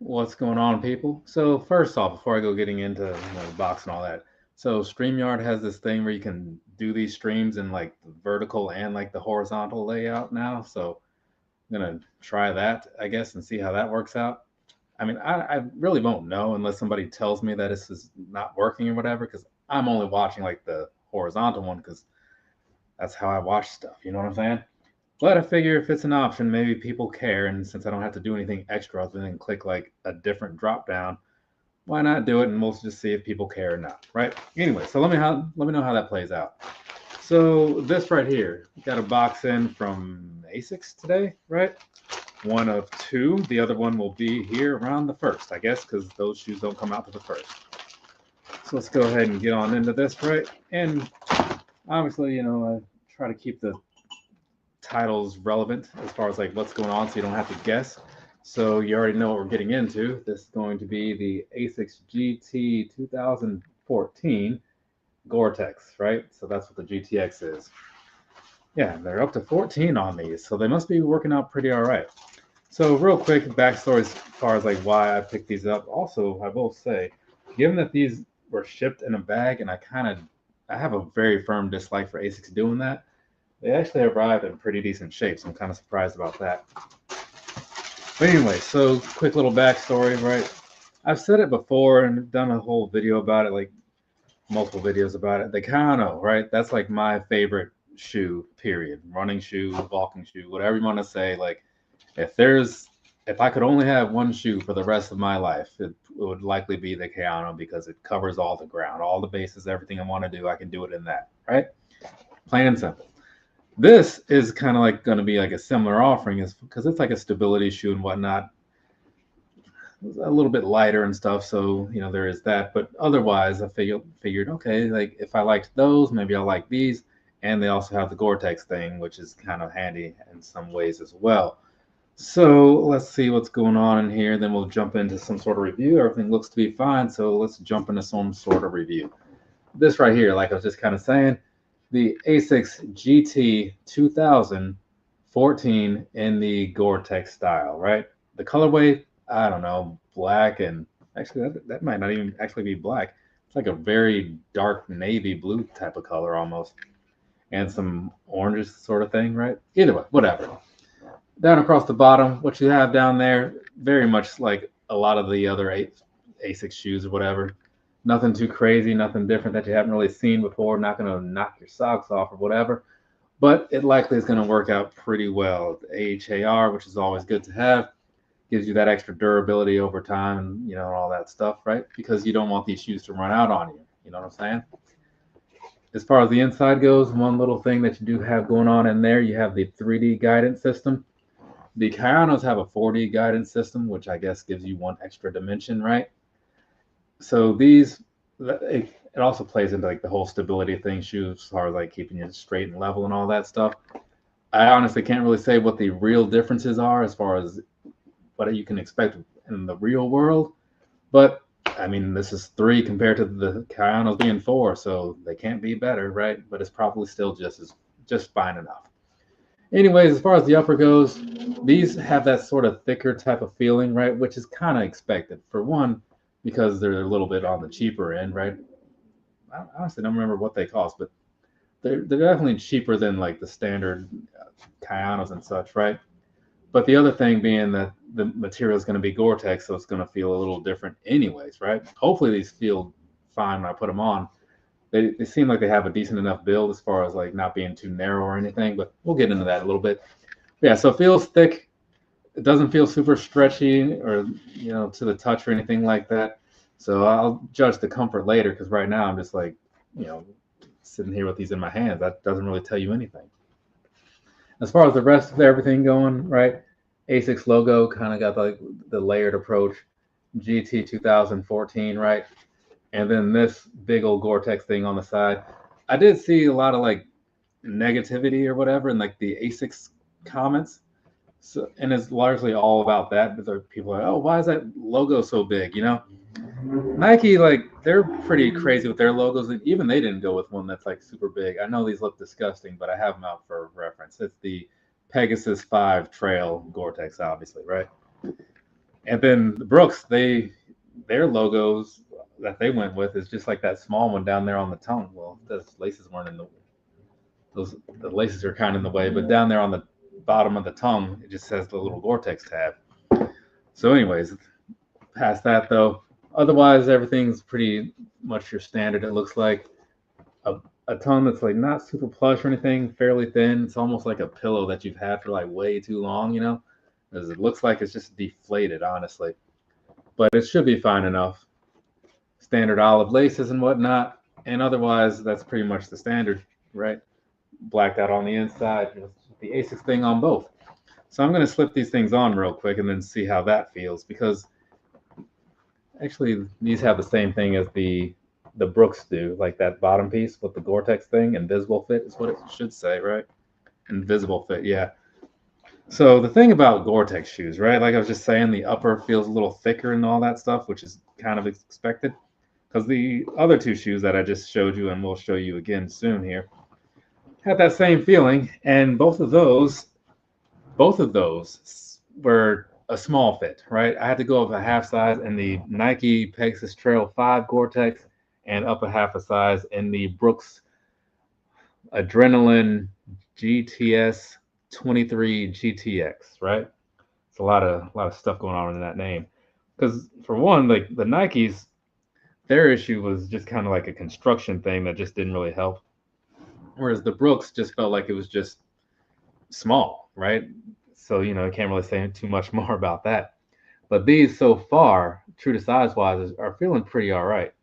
What's going on, people? So first off, before I go getting into the box and all that, so StreamYard has this thing where you can do these streams in like the vertical and like the horizontal layout now. So I'm gonna try that, I guess, and see how that works out. I mean, I really won't know unless somebody tells me that this is not working or whatever, because I'm only watching like the horizontal one because that's how I watch stuff. You know what I'm saying? But I figure if it's an option, maybe people care, and since I don't have to do anything extra other than click like a different drop down, why not do it? And we'll just see if people care or not, right? Anyway, so let me know how that plays out. So this right here, got a box in from Asics today, right? One of two. The other one will be here around the first, I guess, because those shoes don't come out to the first. So let's go ahead and get on into this, right? And obviously, I try to keep the titles relevant as far as like what's going on so you don't have to guess. So you already know what we're getting into. This is going to be the asics GT 2014 Gore-Tex, right? So that's what the GTX is. Yeah, they're up to 14 on these, so they must be working out pretty all right. So real quick backstory as far as like why I picked these up. Also, I will say, given that these were shipped in a bag, and I have a very firm dislike for Asics doing that. They actually arrived in pretty decent shape, so I'm kind of surprised about that. But anyway, so quick little backstory, right? I've said it before and done a whole video about it, like multiple videos about it. The Kano, right? That's like my favorite shoe, period. Running shoe, walking shoe, whatever you want to say. Like, if there's, if I could only have one shoe for the rest of my life, it would likely be the Kano because it covers all the ground, all the bases, everything I want to do, I can do it in that, right? Plain and simple. This is kind of like going to be like a similar offering, is because it's like a stability shoe and whatnot. It's a little bit lighter and stuff, so there is that. But otherwise, I figured okay, like if I liked those, maybe I'll like these. And they also have the Gore-Tex thing, which is kind of handy in some ways as well. So let's see what's going on in here. Then we'll jump into some sort of review. Everything looks to be fine, so let's jump into some sort of review. This right here, like I was just kind of saying, the Asics GT 2014 in the Gore-Tex style, right? The colorway, I don't know, black, and actually that might not even actually be black. It's like a very dark navy blue type of color almost, and some oranges sort of thing, right? Either way, whatever. Down across the bottom, what you have down there, very much like a lot of the other Asics shoes or whatever. Nothing too crazy, nothing different that you haven't really seen before. Not going to knock your socks off or whatever, but it likely is going to work out pretty well. The AHAR, which is always good to have, gives you that extra durability over time, and all that stuff, right? Because you don't want these shoes to run out on you. You know what I'm saying? As far as the inside goes, one little thing that you do have going on in there, you have the 3D guidance system. The Kayanos have a 4D guidance system, which I guess gives you one extra dimension, right? So it also plays into like the whole stability thing, shoes, as far as like keeping you straight and level and all that stuff. I honestly can't really say what the real differences are as far as what you can expect in the real world, but I mean, this is 3 compared to the Kayanos being 4, so they can't be better, right? But it's probably still just fine enough. Anyways, as far as the upper goes, these have that sort of thicker type of feeling, right? Which is kind of expected. For one, because they're a little bit on the cheaper end, right? I honestly don't remember what they cost, but they're definitely cheaper than like the standard Kayanos and such, right? But the other thing being that the material is going to be Gore-Tex, so it's going to feel a little different, anyways, right? Hopefully, these feel fine when I put them on. They seem like they have a decent enough build as far as like not being too narrow or anything, but we'll get into that a little bit. Yeah, so it feels thick. It doesn't feel super stretchy or to the touch or anything like that. So I'll judge the comfort later because right now I'm just like you know sitting here with these in my hands. That doesn't really tell you anything. As far as the rest of everything going, right? Asics logo kind of got like the layered approach. GT 2014, right? And then this big old Gore-Tex thing on the side. I did see a lot of like negativity or whatever in like the Asics comments. So, and it's largely all about that. But people are like, oh, why is that logo so big? Nike, like, they're pretty crazy with their logos. And even they didn't go with one that's like super big. I know these look disgusting, but I have them out for reference. It's the Pegasus 5 Trail Gore-Tex, obviously, right? And then the Brooks, their logos that they went with is just like that small one down there on the tongue. Well, those laces weren't in those the laces are kind of in the way, but down there on the bottom of the tongue, it just says the little Gore-Tex tab. So, anyways, past that though, otherwise everything's pretty much your standard. It looks like a, a tongue that's like not super plush or anything, fairly thin. It's almost like a pillow that you've had for like way too long, you know, because it looks like it's just deflated, honestly. But it should be fine enough. Standard olive laces and whatnot, and otherwise that's pretty much the standard, right? Blacked out on the inside, the asics thing on both. So I'm going to slip these things on real quick and then see how that feels, because actually these have the same thing as the Brooks do, like that bottom piece with the Gore-Tex thing. Invisible fit is what it should say, right? Invisible fit, yeah. So the thing about Gore-Tex shoes, right? Like I was just saying, the upper feels a little thicker and all that stuff, which is kind of expected. Because the other two shoes that I just showed you, and we'll show you again soon here, had that same feeling, and both of those were a small fit, right? I had to go up a half size in the Nike Pegasus Trail 5 Gore-Tex and up a half a size in the Brooks Adrenaline GTS 23 GTX, right? It's a lot of stuff going on in that name. Because for one, like the Nikes, their issue was just kind of like a construction thing that just didn't really help. Whereas the Brooks just felt like it was just small, right? So, you know, I can't really say too much more about that. But these so far, true to size wise, are feeling pretty all right.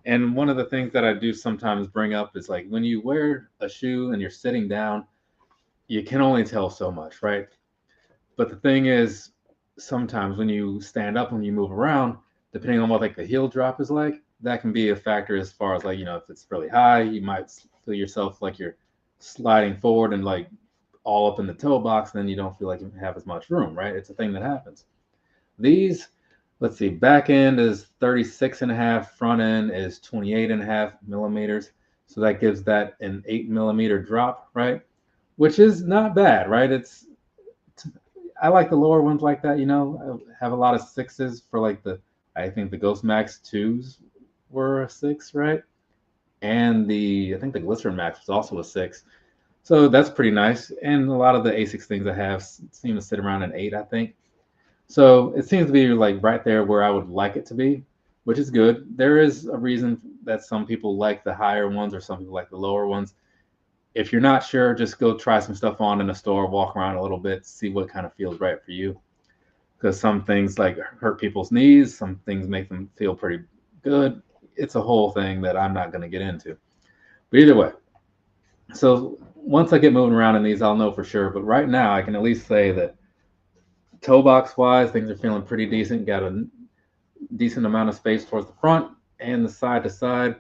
And one of the things that I do sometimes bring up is like when you wear a shoe and you're sitting down, you can only tell so much, right? But the thing is, sometimes when you stand up, when you move around, depending on what like the heel drop is like, that can be a factor as far as like, you know, if it's really high, you might feel yourself like you're sliding forward and like all up in the toe box, then you don't feel like you have as much room, right? It's a thing that happens. These, let's see, back end is 36 and a half, front end is 28 and a half millimeters. So that gives that an 8 millimeter drop, right? Which is not bad, right? I like the lower ones like that, you know. I have a lot of sixes for like I think the Ghost Max 2s were a 6, right? And I think the Glycerin Max was also a 6. So that's pretty nice. And a lot of the ASICS things I have seem to sit around an 8, I think. So it seems to be like right there where I would like it to be, which is good. There is a reason that some people like the higher ones or some people like the lower ones. If you're not sure, just go try some stuff on in the store, walk around a little bit, see what kind of feels right for you. Because some things like hurt people's knees, some things make them feel pretty good. It's a whole thing that I'm not going to get into. But either way, so once I get moving around in these, I'll know for sure. But right now, I can at least say that toe box wise, things are feeling pretty decent. Got a decent amount of space towards the front and the side to side.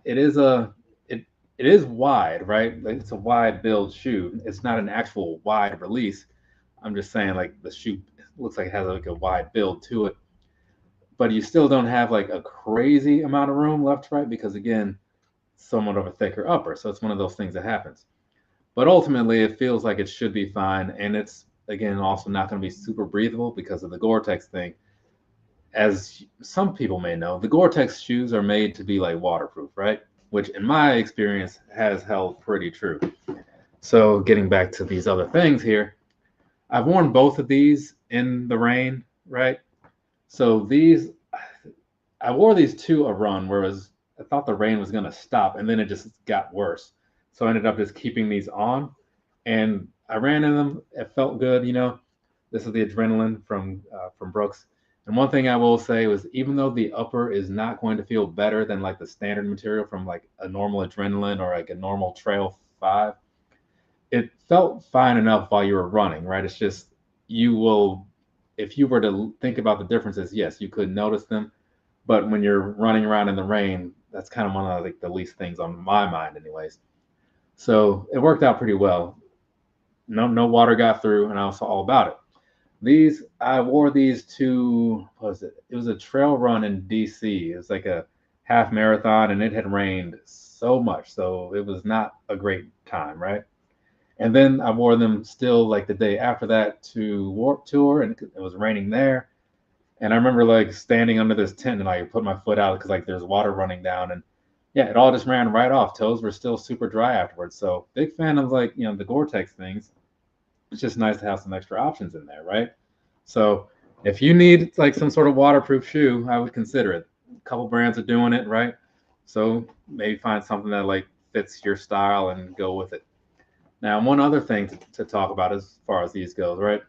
It is it is wide, right? Like it's a wide build shoe. It's not an actual wide release. I'm just saying like the shoe looks like it has like a wide build to it. But you still don't have like a crazy amount of room left to right because again, somewhat of a thicker upper. So it's one of those things that happens. But ultimately it feels like it should be fine. And it's again also not going to be super breathable because of the Gore-Tex thing. As some people may know, the Gore-Tex shoes are made to be like waterproof, right? Which in my experience has held pretty true. So getting back to these other things here, I've worn both of these in the rain, right? So I wore these to a run, whereas I thought the rain was going to stop, and then it just got worse. So I ended up just keeping these on, and I ran in them. It felt good, you know. This is the Adrenaline from Brooks. And one thing I will say was, even though the upper is not going to feel better than like the standard material from like a normal Adrenaline or like a normal Trail 5, it felt fine enough while you were running, right? It's just you will, if you were to think about the differences, yes, you could notice them. But when you're running around in the rain, that's kind of one of like the least things on my mind, anyways. So it worked out pretty well. No water got through, and I was all about it. I wore these to, what was it? It was a trail run in DC. It was like a half marathon, and it had rained so much, so it was not a great time, right? And then I wore them still like the day after that to Warped Tour, and it was raining there. And I remember like standing under this tent and I put my foot out because like there's water running down, and yeah, it all just ran right off. Toes were still super dry afterwards. So big fan of like, you know, the Gore-Tex things. It's just nice to have some extra options in there, right? So if you need like some sort of waterproof shoe, I would consider it. A couple brands are doing it, right? So maybe find something that like fits your style and go with it. Now, one other thing to talk about as far as these goes, right?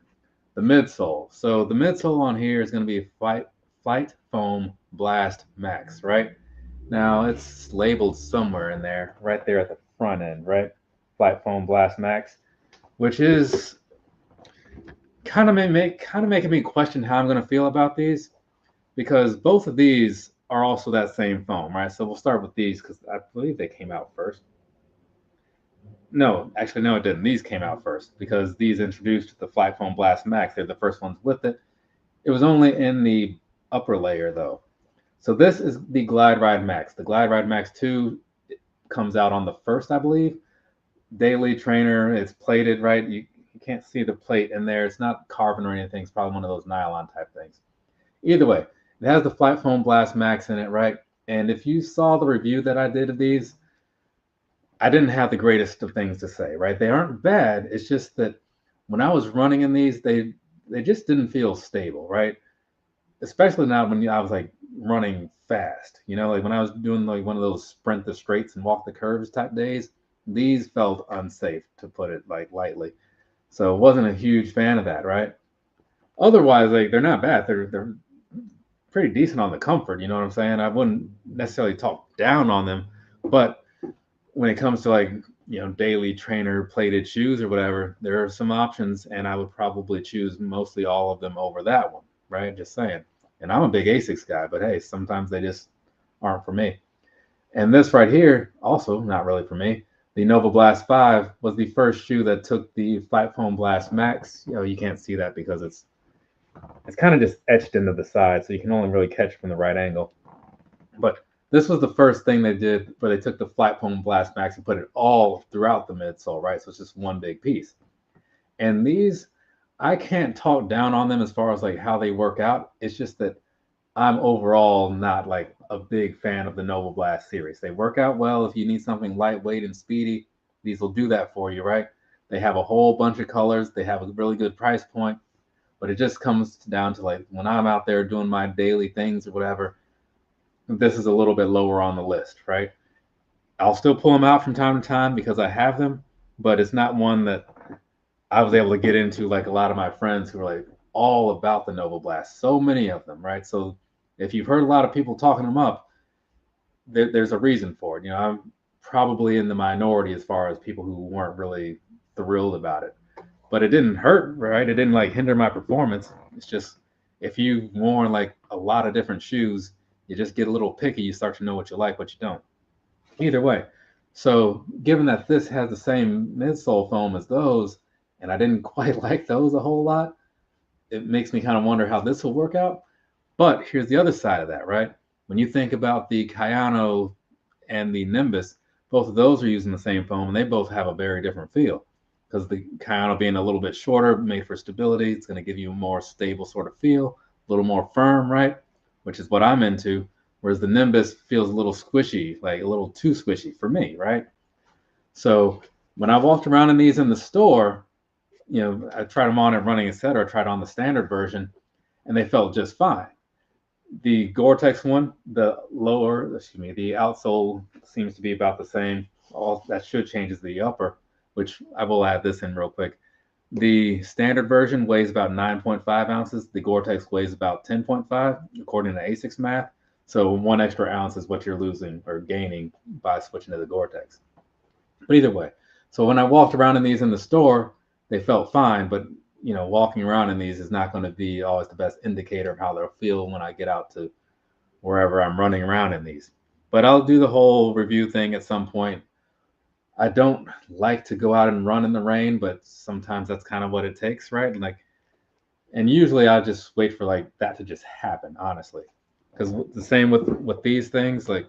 The midsole. So the midsole on here is going to be Flight Foam Blast Max, right? Now it's labeled somewhere in there, right there at the front end, right? Flight Foam Blast Max, which is kind of making me question how I'm going to feel about these, because both of these are also that same foam, right? So we'll start with these because I believe they came out first. No, actually, no, it didn't. These came out first because these introduced the Flight Foam Blast Max. They're the first ones with it. It was only in the upper layer though. So this is the Glideride Max. The Glideride Max 2 comes out on the first, I believe. Daily trainer, it's plated, right? You can't see the plate in there. It's not carbon or anything. It's probably one of those nylon type things. Either way, it has the Flight Foam Blast Max in it, right? And if you saw the review that I did of these, I didn't have the greatest of things to say, right? They aren't bad. It's just that when I was running in these, they just didn't feel stable, right? Especially now when I was like running fast, you know, like when I was doing like one of those sprint the straights and walk the curves type days, these felt unsafe, to put it like lightly. So wasn't a huge fan of that, right? Otherwise, like they're not bad. They're pretty decent on the comfort, you know what I'm saying? I wouldn't necessarily talk down on them, but when it comes to like, you know, daily trainer plated shoes or whatever, there are some options, and I would probably choose mostly all of them over that one, right? Just saying. And I'm a big Asics guy, but hey, sometimes they just aren't for me. And this right here, also not really for me. The novablast 5 was the first shoe that took the Flight Foam Blast Max. You know, you can't see that because it's kind of just etched into the side, so you can only really catch from the right angle. But this was the first thing they did where they took the Flight Foam Blast Max and put it all throughout the midsole, right? So it's just one big piece. And these, I can't talk down on them as far as like how they work out. It's just that I'm overall not like a big fan of the Novablast series. They work out well if you need something lightweight and speedy. These will do that for you, right? They have a whole bunch of colors. They have a really good price point, but it just comes down to like when I'm out there doing my daily things or whatever, this is a little bit lower on the list, right? I'll still pull them out from time to time because I have them, but it's not one that I was able to get into like a lot of my friends who are like all about the Novablast. So many of them, right? So if you've heard a lot of people talking them up, there's a reason for it. You know, I'm probably in the minority as far as people who weren't really thrilled about it. But it didn't hurt, right? It didn't like hinder my performance. It's just if you've worn like a lot of different shoes, you just get a little picky. You start to know what you like, what you don't. Either way. So given that this has the same midsole foam as those, and I didn't quite like those a whole lot, it makes me kind of wonder how this will work out. But here's the other side of that, right? When you think about the Kayano and the Nimbus, both of those are using the same foam, and they both have a very different feel. Because the Kayano being a little bit shorter, made for stability, it's going to give you a more stable sort of feel, a little more firm, right? Which is what I'm into. Whereas the Nimbus feels a little squishy, like a little too squishy for me, right? So when I walked around in these in the store, you know, I tried them on at running, etc. I tried on the standard version, and they felt just fine. The Gore-Tex one, the outsole seems to be about the same. All that should change is the upper, which I will add this in real quick. The standard version weighs about 9.5 ounces. The Gore-Tex weighs about 10.5, according to asics math. So 1 extra ounce is what you're losing or gaining by switching to the Gore-Tex. But either way, so when I walked around in these in the store, they felt fine, but you know, walking around in these is not going to be always the best indicator of how they'll feel when I get out to wherever I'm running around in these. But I'll do the whole review thing at some point. I don't like to go out and run in the rain, but sometimes that's kind of what it takes, right? And usually I just wait for like that to just happen, honestly. Because the same with these things, like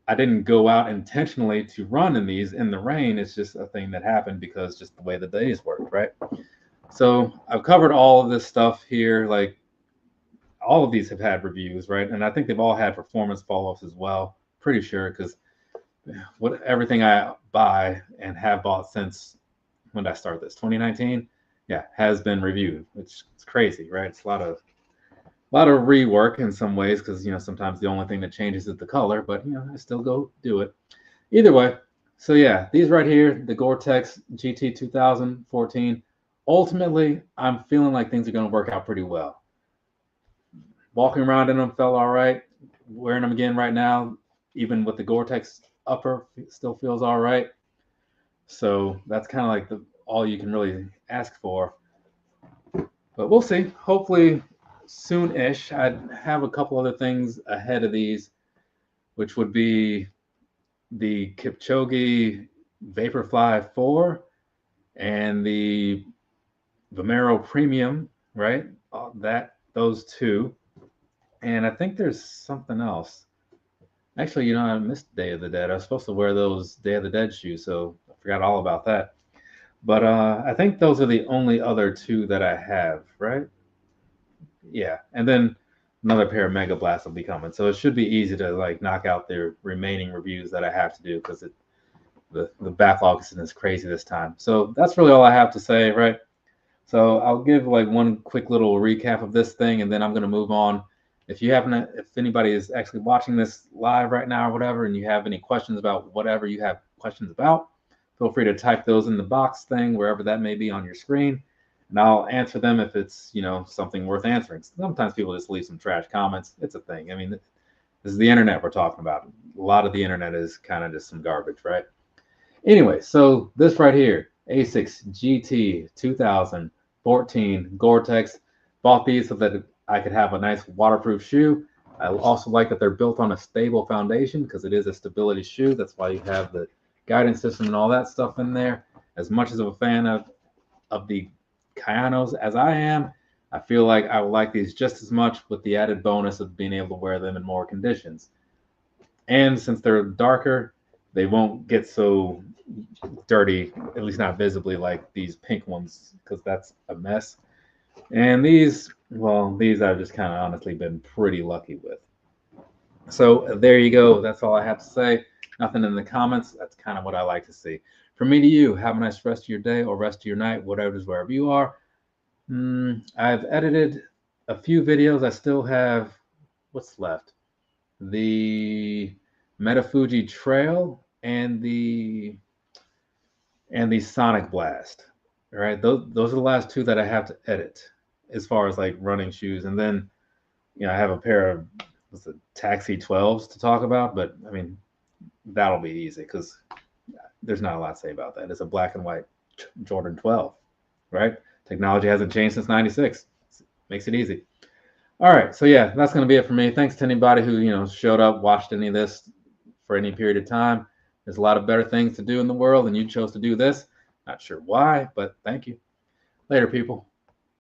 I didn't go out intentionally to run in these in the rain. It's just a thing that happened because just the way the days worked, right? So I've covered all of this stuff here. Like all of these have had reviews, right? And I think they've all had performance follow-ups as well. Pretty sure, because everything I buy and have bought since when did I start this? 2019, yeah, has been reviewed, which is crazy, right? It's a lot of rework in some ways because sometimes the only thing that changes is the color, but I still go do it. Either way, so yeah, these right here, the Gore-Tex GT 2014. Ultimately, I'm feeling like things are going to work out pretty well. Walking around in them felt all right. Wearing them again right now, even with the Gore-Tex upper, still feels all right. So that's kind of like all you can really ask for. But we'll see. Hopefully soon-ish. I have a couple other things ahead of these, which would be the Kipchoge Vaporfly 4 and the Vomero Premium, right? Those two. And I think there's something else. Actually, I missed Day of the Dead. I was supposed to wear those Day of the Dead shoes, so I forgot all about that. But I think those are the only other two that I have, right? Yeah, and then another pair of Mega Blasts will be coming, so it should be easy to like knock out the remaining reviews that I have to do because the backlog is crazy this time. So that's really all I have to say, right? So I'll give like one quick little recap of this thing, and then I'm going to move on. If anybody is actually watching this live right now or whatever, and you have any questions about whatever you have questions about, feel free to type those in the box thing, wherever that may be on your screen, and I'll answer them if it's, something worth answering. Sometimes people just leave some trash comments. It's a thing. I mean, this is the internet we're talking about. A lot of the internet is kind of just some garbage, right? Anyway, so this right here, Asics GT 2014 Gore-Tex. Bought these so that I could have a nice waterproof shoe. I also like that they're built on a stable foundation because it is a stability shoe. That's why you have the guidance system and all that stuff in there. As much as of a fan of the Kayanos as I am, I feel like I would like these just as much with the added bonus of being able to wear them in more conditions. And since they're darker, they won't get so dirty, at least not visibly like these pink ones, because that's a mess. And these I've just kind of honestly been pretty lucky with. So there you go. That's all I have to say. Nothing in the comments. That's kind of what I like to see. From me to you, have a nice rest of your day or rest of your night, whatever it is, wherever you are. I've edited a few videos. I still have, what's left? The Metafuji Trail and the Sonic Blast. All right, those are the last two that I have to edit as far as like running shoes. And then, I have a pair of Taxi 12s to talk about, but I mean, that'll be easy because there's not a lot to say about that. It's a black and white Jordan 12, right? Technology hasn't changed since 96. Makes it easy. All right, so yeah, that's going to be it for me. Thanks to anybody who, showed up, watched any of this for any period of time. There's a lot of better things to do in the world, and you chose to do this. Not sure why, but thank you. Later, people.